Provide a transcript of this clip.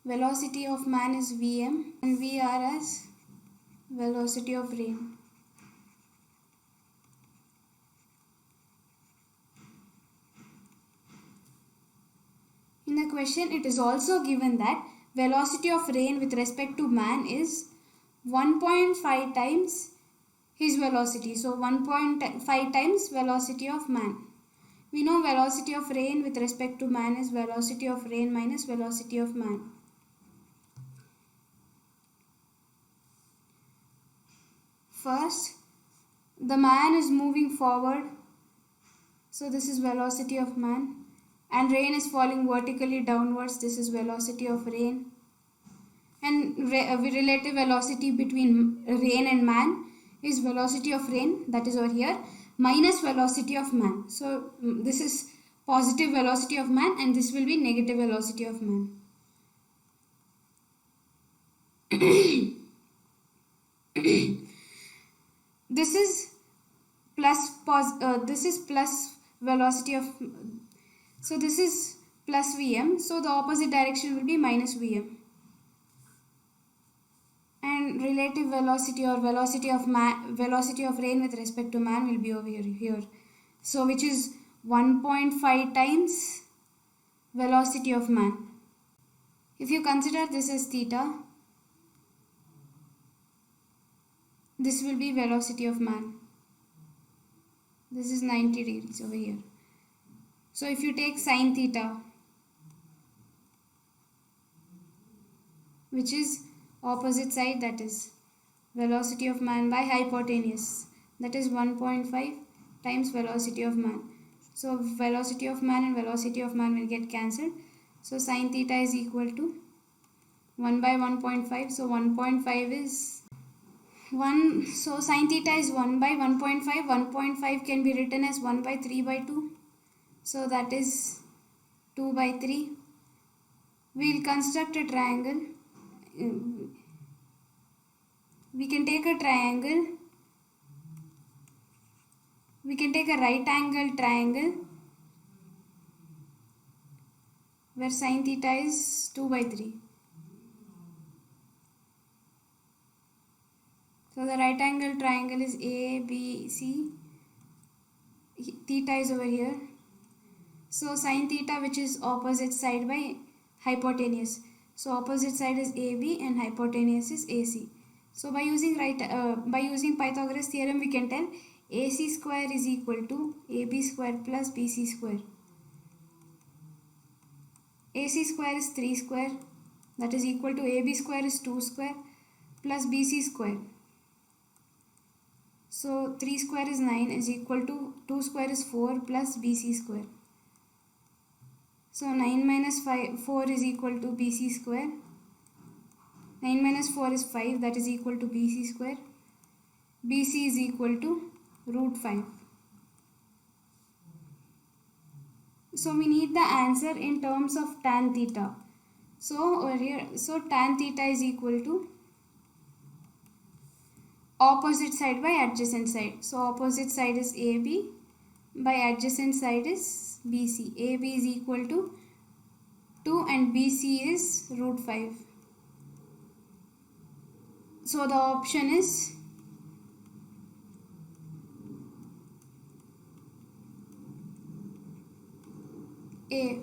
velocity of man is Vm and Vr as velocity of rain. In the question, it is also given that velocity of rain with respect to man is 1.5 times his velocity. So 1.5 times velocity of man. We know velocity of rain with respect to man is velocity of rain minus velocity of man. First, the man is moving forward. So this is velocity of man. And rain is falling vertically downwards. This is velocity of rain. And relative velocity between rain and man is velocity of rain, that is over here, minus velocity of man. So this is positive velocity of man and this will be negative velocity of man. This is plus velocity of, so this is plus Vm, so the opposite direction will be minus Vm. And relative velocity or velocity of rain with respect to man will be over here. So which is 1.5 times velocity of man. If you consider this as theta, this will be velocity of man. This is 90 degrees over here. So if you take sine theta, which is opposite side, that is velocity of man by hypotenuse, that is 1.5 times velocity of man. So velocity of man and velocity of man will get cancelled. So sine theta is equal to 1 by 1.5. So 1.5 is 1. So sine theta is 1 by 1.5. 1.5 can be written as 1 by 3 by 2. So that is 2 by 3. We will construct a triangle. We can take a triangle. We can take a right angle triangle where sine theta is 2 by 3. So the right angle triangle is ABC. Theta is over here. So sine theta, which is opposite side by hypotenuse. So opposite side is AB and hypotenuse is AC. So by using Pythagoras theorem, we can tell AC square is equal to AB square plus BC square. AC square is 3 square, that is equal to AB square is 2 square plus BC square. So 3 square is 9 is equal to 2 square is 4 plus BC square. So 9 minus 4 is equal to BC square. 9 minus 4 is 5, that is equal to BC square. BC is equal to root 5. So we need the answer in terms of tan theta. So over here, so tan theta is equal to opposite side by adjacent side. So opposite side is AB by adjacent side is BC. AB is equal to 2 and BC is root 5. So the option is A.